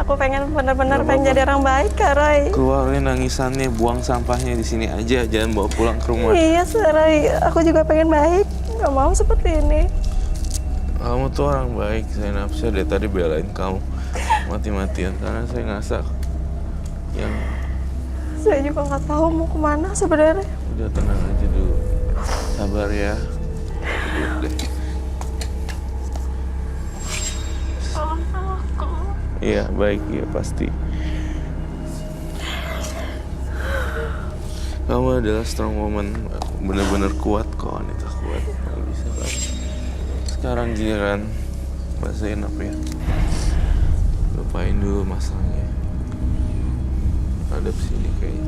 Aku pengen bener-bener pengen jadi orang baik, Kak Roy. Keluarin nangisannya, buang sampahnya di sini aja, jangan bawa pulang ke rumah. Iya, Roy. Aku juga pengen baik. Gak mau seperti ini. Kamu tuh orang baik, Zainab. Saya dari tadi belain kamu mati-matian karena saya ngerasa yang Saya juga nggak tahu mau kemana sebenarnya. udah tenang aja dulu, sabar ya. Duduk deh. Iya baik ya pasti. Kamu adalah strong woman, bener-bener kuat kok, wanita kuat. Kamu bisa kan. Sekarang giliran Mbak Zainab ya. Lupain dulu masalahnya. Hadap sini kayaknya.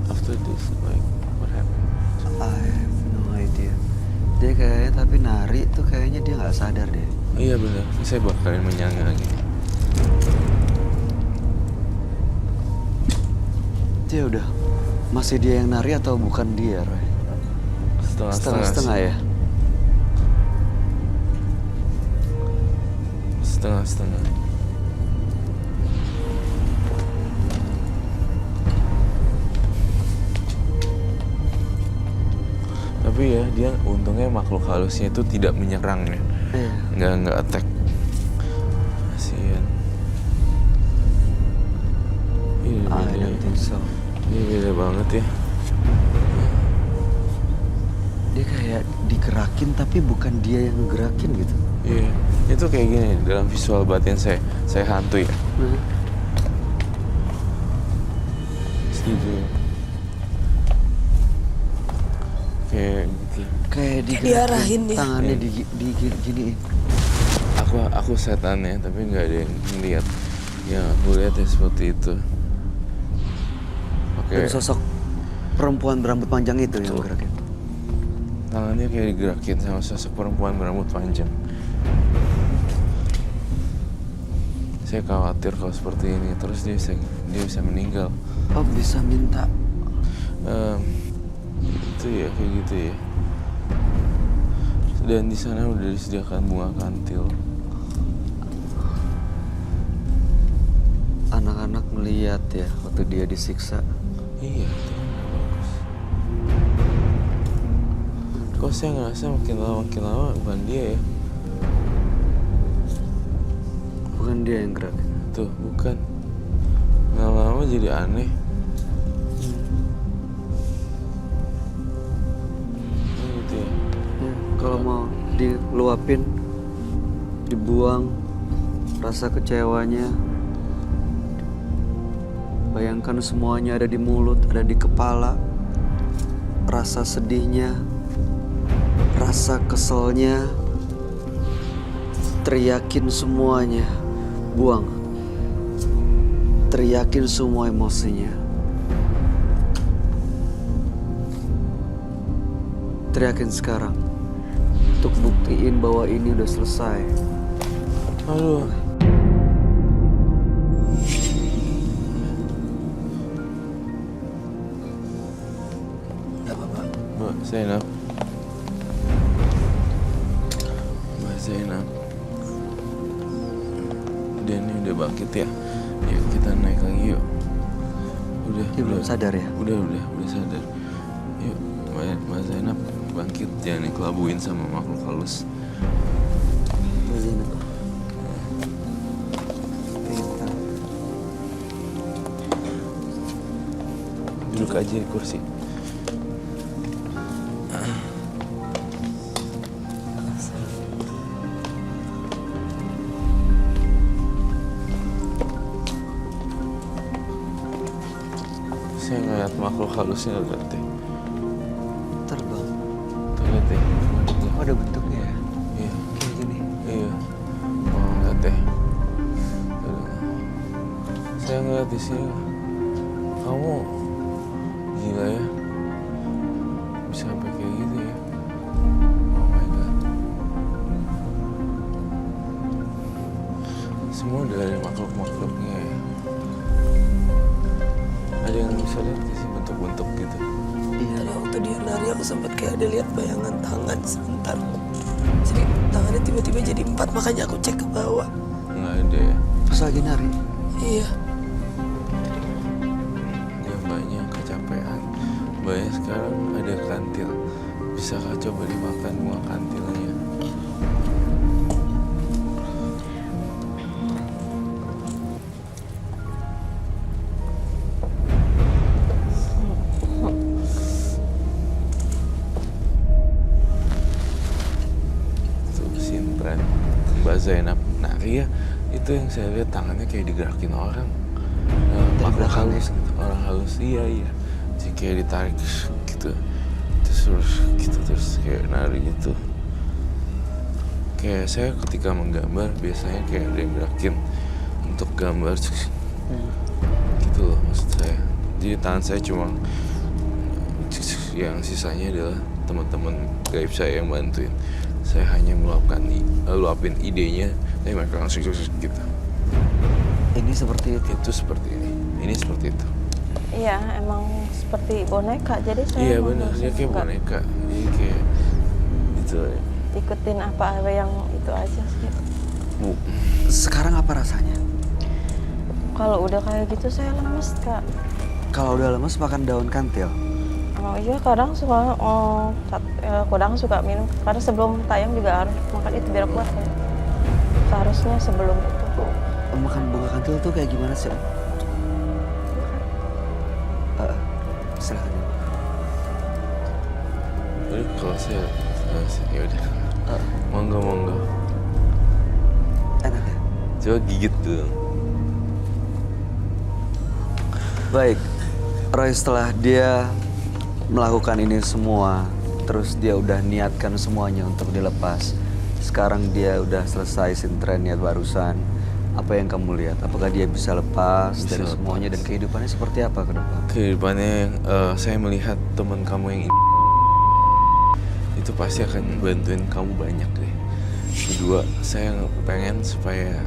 After this, like, what happened? I have no idea. Dia kayaknya tapi nari tuh kayaknya dia nggak sadar deh. Iya benar, saya bakalan menyangga lagi. Dia udah masih dia yang nari atau bukan dia, Roy? Setengah-setengah ya. Setengah-setengah. Tapi ya dia untungnya makhluk halusnya itu tidak menyerang ya. Iya. Nggak attack. Kasian. Iya I beda. don't think so. Iya beda banget ya. Dia kayak digerakin tapi bukan dia yang ngegerakin gitu. Iya. Itu kayak gini dalam visual batin saya hantu ya. Setuju. Kayak gitu. Kayak diarahin digerakin, ya. tangannya diginiin. Aku setannya tapi nggak ada yang ngeliat. Yang aku lihat ya seperti itu. Dan sosok perempuan berambut panjang itu yang ngegerakin. Tangannya kayak digerakin sama sosok perempuan berambut panjang. Saya khawatir kalau seperti ini terus dia bisa meninggal. Oh bisa minta. Itu ya kayak gitu ya. Dan di sana udah disediakan bunga kantil. Anak-anak melihat ya waktu dia disiksa. Iya, itu kan bagus. Kok saya ngerasa makin lama bukan dia ya? Bukan dia yang gerakin. Tuh, bukan. Lama-lama jadi aneh. Gitu ya. Ya, kalau mau diluapin, dibuang rasa kecewanya. Bayangkan semuanya ada di mulut, ada di kepala. Rasa sedihnya, rasa keselnya, teriakin semuanya, buang. Teriakin semua emosinya. Teriakin sekarang untuk buktiin bahwa ini udah selesai. Aduh. Mbak Zainab. Mbak Zainab. Udah nih udah bangkit ya. Yuk kita naik lagi yuk. Udah. Dia belum sadar ya? Udah sadar. Yuk Mbak Zainab bangkit, jangan dikelabuin sama makhluk halus. Duduk aja di kursi. ngeliat makhluk halusnya lihat deh. Terbang. Tuh lihat deh. Oh, ada bentuknya ya? Iya. Kayak gini. Iya. Oh, lihat deh. Aduh. Saya ngeliat di sini. Kamu gila ya. Bisa sampai kayak gitu ya. Oh my god. Semua dari makhluk-makhluknya ya. Ada yang bisa lihat di sini bentuk-bentuk gitu. Iya. Ada waktu dia lari aku sempat kayak ada lihat bayangan tangan sebentar. Jadi tangannya tiba-tiba jadi 4, makanya aku cek ke bawah. Nggak ada ya. Pas lagi nari. Iya. Ya mbaknya kecapean. Mbaknya sekarang ada kantil. Bisakah coba dimakan buah kantilnya? Tuh Sintren, Mbak Zainab. Nah iya, itu yang saya lihat tangannya kayak digerakin orang. Makhluk belakang halus gitu. Orang halus, iya. Jadi kayak ditarik gitu. Terus gitu, terus kayak nari gitu. Kayak saya ketika menggambar biasanya kayak ada yang gerakin untuk gambar gitu loh maksud saya. Jadi tangan saya cuma yang sisanya adalah teman-teman gaib saya yang bantuin. Saya hanya meluapin idenya, tapi mereka langsung gitu. Ini seperti itu. Itu seperti ini seperti itu. Iya, emang seperti boneka. Jadi saya Iya mau benar, dia kayak nggak boneka. Jadi kayak itu. ikutin apa yang itu aja sih. Bu, Sekarang apa rasanya? Kalau udah kayak gitu saya lemes, Kak. Kalau udah lemes makan daun kantil. Oh iya, kadang suka kadang suka minum. Karena sebelum tayang juga harus makan itu biar kuat ya. Seharusnya sebelum itu. Makan bunga kantil tuh kayak gimana sih? Silahkan. jadi kalau saya ya udah. Monggo. Enak ya? Coba gigit dulu. Baik, Roy setelah dia melakukan ini semua, terus dia udah niatkan semuanya untuk dilepas. Sekarang dia udah selesai sintren niat barusan. Apa yang kamu lihat? Apakah dia bisa lepas Bisa dari semuanya lepas. dan kehidupannya seperti apa ke depan? Kehidupannya yang saya melihat teman kamu yang itu pasti akan bantuin kamu banyak deh. Kedua, saya pengen supaya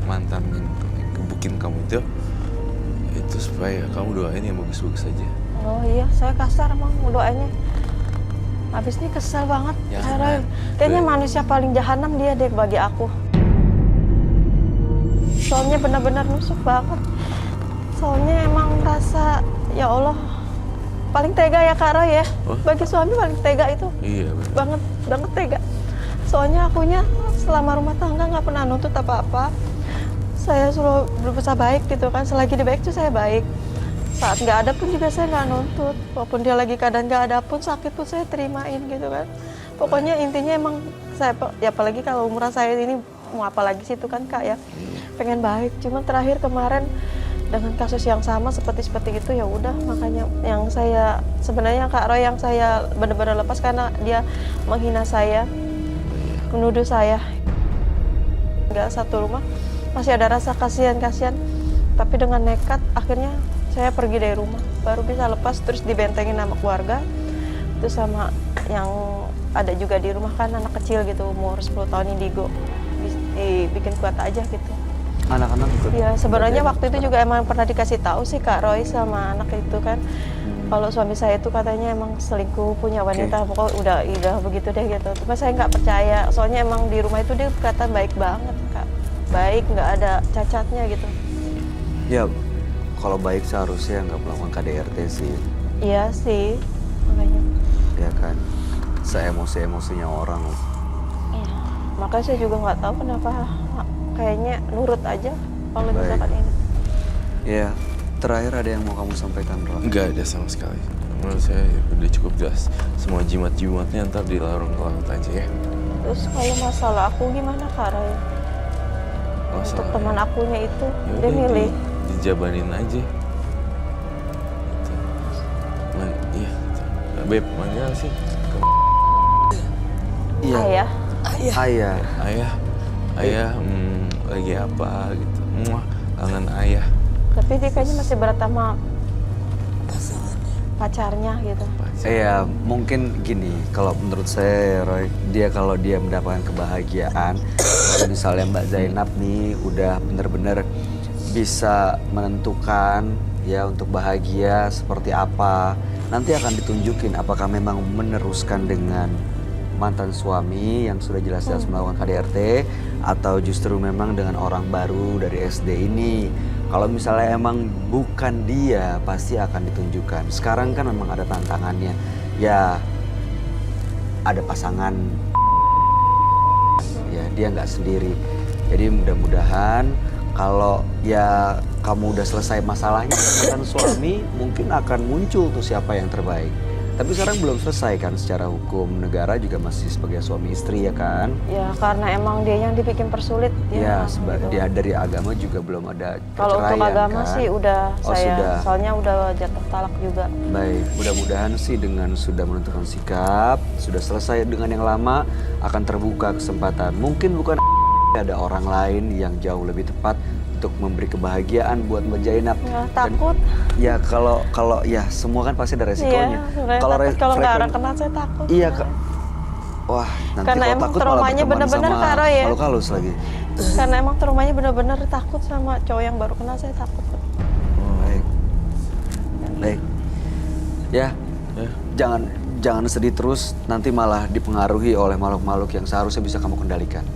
mantan yang gebukin kamu itu supaya kamu doain yang bagus-bagus aja. Oh iya, saya kasar emang doanya. Habis ini kesel banget. Jangan. Kayaknya manusia paling jahanam dia deh bagi aku. Soalnya benar-benar nusuk banget. Soalnya emang merasa, ya Allah, paling tega ya Kak Roy ya. Oh? Bagi suami paling tega itu. Iya benar. Banget tega. Soalnya akunya selama rumah tangga nggak pernah nuntut apa-apa. Saya selalu berusaha baik gitu kan. Selagi dia baik tuh saya baik. Saat nggak ada pun juga saya nggak nuntut. Walaupun dia lagi keadaan nggak ada pun, sakit pun saya terimain gitu kan. Pokoknya intinya emang saya, ya apalagi kalau umuran saya ini, mau apa lagi sih itu kan Kak ya. Pengen baik. Cuman terakhir kemarin dengan kasus yang sama seperti itu ya udah, makanya yang saya sebenarnya Kak Roy yang saya benar-benar lepas karena dia menghina saya, menuduh saya. Nggak satu rumah masih ada rasa kasihan, tapi dengan nekat akhirnya saya pergi dari rumah, baru bisa lepas, terus dibentengin sama keluarga, itu sama yang ada juga di rumah kan anak kecil gitu umur 10 tahun indigo, dibikin kuat aja gitu. Anak-anak ikut? Ya sebenarnya waktu itu juga emang pernah dikasih tahu sih Kak Roy sama anak itu kan, kalau suami saya itu katanya emang selingkuh, punya wanita, pokoknya udah begitu deh gitu. Tapi saya nggak percaya, soalnya emang di rumah itu dia kata baik banget Kak, baik, nggak ada cacatnya gitu. Ya, kalau baik seharusnya nggak melakukan KDRT sih. Iya sih, makanya. Ya kan, se-emosi-emosinya orang. Iya, makanya saya juga nggak tahu kenapa kayaknya nurut aja kalau Baik. misalkan ini. Ya, terakhir ada yang mau kamu sampaikan, Roy? Nggak ada sama sekali. Menurut saya udah cukup jelas. Semua jimat-jimatnya ntar dilarung ke laut aja ya. Terus kalau masalah aku gimana Kak Roy? Untuk teman akunya itu, dia milih. dijabanin aja. Gitu. Beb, manggil sih. Iya. Ayah. Ayah. Ayah, lagi apa gitu. Muah, kangen ayah. Tapi dia kayaknya masih berat sama pacarnya gitu. Iya, mungkin gini, kalau menurut saya Roy, kalau dia mendapatkan kebahagiaan, kalau misalnya Mbak Zainab nih udah bener-bener bisa menentukan ya untuk bahagia seperti apa, nanti akan ditunjukin apakah memang meneruskan dengan mantan suami yang sudah jelas-jelas melakukan KDRT atau justru memang dengan orang baru dari SD ini. Kalau misalnya emang bukan dia, pasti akan ditunjukkan. Sekarang kan memang ada tantangannya. Ya, ada pasangan. Ya, dia nggak sendiri. Jadi mudah-mudahan kalau ya kamu udah selesai masalahnya dengan suami, mungkin akan muncul tuh siapa yang terbaik. Tapi sekarang belum selesai kan, secara hukum negara juga masih sebagai suami istri ya kan? Ya karena emang dia yang dibikin persulit. Ya, gitu. dia dari agama juga belum ada Kalau untuk perceraian, agama kan? sih udah Oh, saya, sudah. soalnya udah jatuh talak juga. Baik, mudah-mudahan sih dengan sudah menentukan sikap, sudah selesai dengan yang lama, akan terbuka kesempatan. Mungkin bukan ada orang lain yang jauh lebih tepat untuk memberi kebahagiaan buat Mbak Zainab. Ya, Dan takut. ya kalau ya semua kan pasti ada resikonya. Iya, sebenarnya takut kalau nggak ada kena saya takut. Iya, wah nanti Karena kalau emang takut malah traumanya berteman bener-bener sama Karo ya. makhluk halus lagi. Karena emang traumanya bener-bener takut sama cowok yang baru kenal, saya takut. Baik, baik. Ya, Ya. jangan sedih terus, nanti malah dipengaruhi oleh makhluk-makhluk yang seharusnya bisa kamu kendalikan.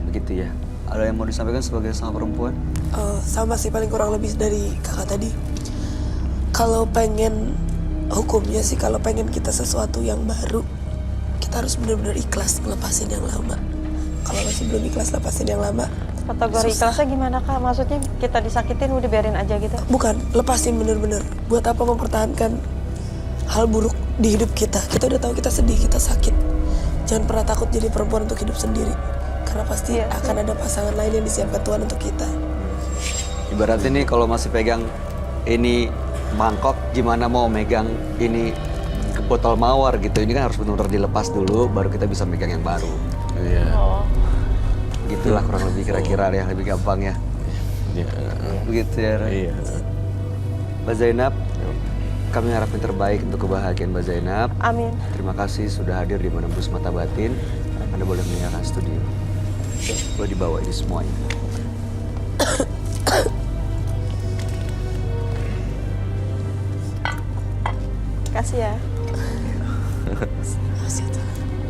Begitu ya. Ada yang mau disampaikan sebagai sama perempuan? Sama sih, paling kurang lebih dari kakak tadi. Kalau pengen hukumnya sih, kalau pengen kita sesuatu yang baru, kita harus benar-benar ikhlas ngelepasin yang lama. Kalau masih belum ikhlas lepasin yang lama, Kategori susah. ikhlasnya gimana Kak? Maksudnya kita disakitin udah biarin aja gitu? Bukan, lepasin bener-bener. Buat apa mempertahankan hal buruk di hidup kita? Kita udah tahu kita sedih, kita sakit. Jangan pernah takut jadi perempuan untuk hidup sendiri. Karena pasti Iya sih. akan ada pasangan lain yang disiapkan Tuhan untuk kita. Ibaratnya nih kalau masih pegang ini mangkok, gimana mau megang ini botol mawar gitu. Ini kan harus benar-benar dilepas dulu, baru kita bisa megang yang baru. Iya. Oh. Gitulah kurang lebih kira-kira yang lebih gampang ya. Iya. Begitu ya, Ray? Iya. Mbak Zainab, kami harapin terbaik untuk kebahagiaan Mbak Zainab. Amin. Terima kasih sudah hadir di Menembus Mata Batin. Anda boleh meninggalkan studio. Boleh dibawa ini semuanya. Kasih ya.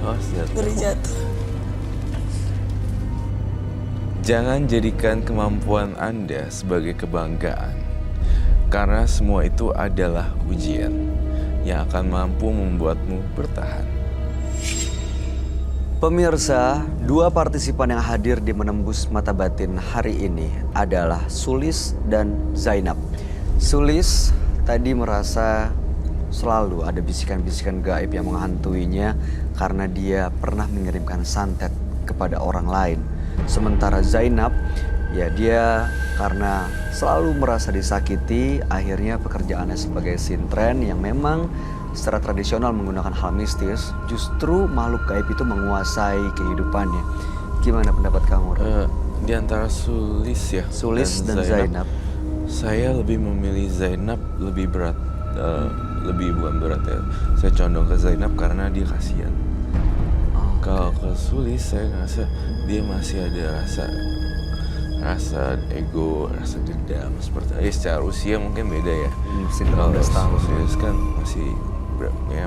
Oh, siap. Ngeri jatuh. Jangan jadikan kemampuan Anda sebagai kebanggaan, karena semua itu adalah ujian yang akan mampu membuatmu bertahan. Pemirsa, dua partisipan yang hadir di Menembus Mata Batin hari ini adalah Sulis dan Zainab. Sulis tadi merasa selalu ada bisikan-bisikan gaib yang menghantuinya karena dia pernah mengirimkan santet kepada orang lain. Sementara Zainab, ya dia karena selalu merasa disakiti, akhirnya pekerjaannya sebagai sintren yang memang secara tradisional menggunakan hal mistis, justru makhluk gaib itu menguasai kehidupannya. Gimana pendapat kamu, Ray? Di antara Sulis ya, Sulis dan Zainab. Saya lebih memilih Zainab, lebih berat, lebih bukan berat ya. Saya condong ke Zainab karena dia kasihan. Kalau ke Sulis saya ngerasa dia masih ada rasa ego, rasa dendam seperti secara usia mungkin beda ya. Masih Kalau 18 tahun. Sulis kan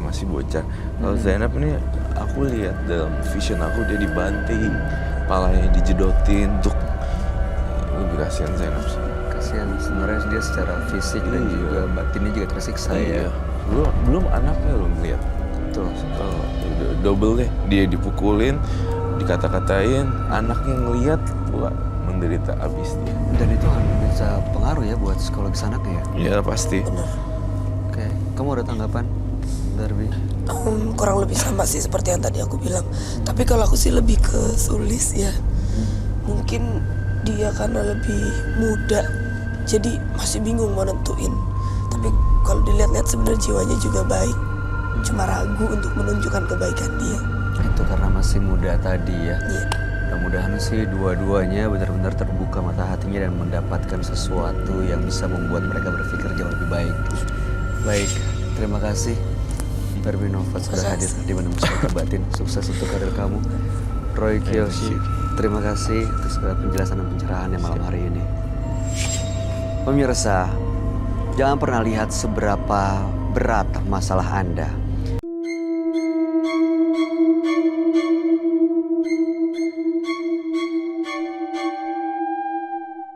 masih bocah. Kalau Zainab ini aku lihat dalam vision aku dia dibanting, palanya dijedotin, lebih kasihan Zainab sih. Kasihan sebenarnya dia secara fisik dan Iya. juga batinnya juga tersiksa ya. Belum anaknya belum lihat. Betul. Double deh, dia dipukulin, dikata-katain, anaknya ngelihat, wah menderita abis dia. Dan itu akan bisa pengaruh ya buat psikologis anaknya ya. Iya pasti. Oke, kamu ada tanggapan, Darby? Kurang lebih sama sih seperti yang tadi aku bilang. Tapi kalau aku sih lebih ke Sulis ya. Mungkin dia karena lebih muda, jadi masih bingung mau nentuin. Tapi kalau dilihat-lihat lihat sebenarnya jiwanya juga baik. Cuma ragu untuk menunjukkan kebaikan dia. Itu karena masih muda tadi ya. Iya. Mudah-mudahan sih dua-duanya benar-benar terbuka mata hatinya dan mendapatkan sesuatu yang bisa membuat mereka berpikir jauh lebih baik. Baik, terima kasih Ferby Novat sudah hadir di Menemukan Suaka Batin. Sukses untuk karir kamu. Roy Kiyoshi, terima kasih atas segala penjelasan dan pencerahannya malam hari ini. Pemirsa, jangan pernah lihat seberapa berat masalah Anda.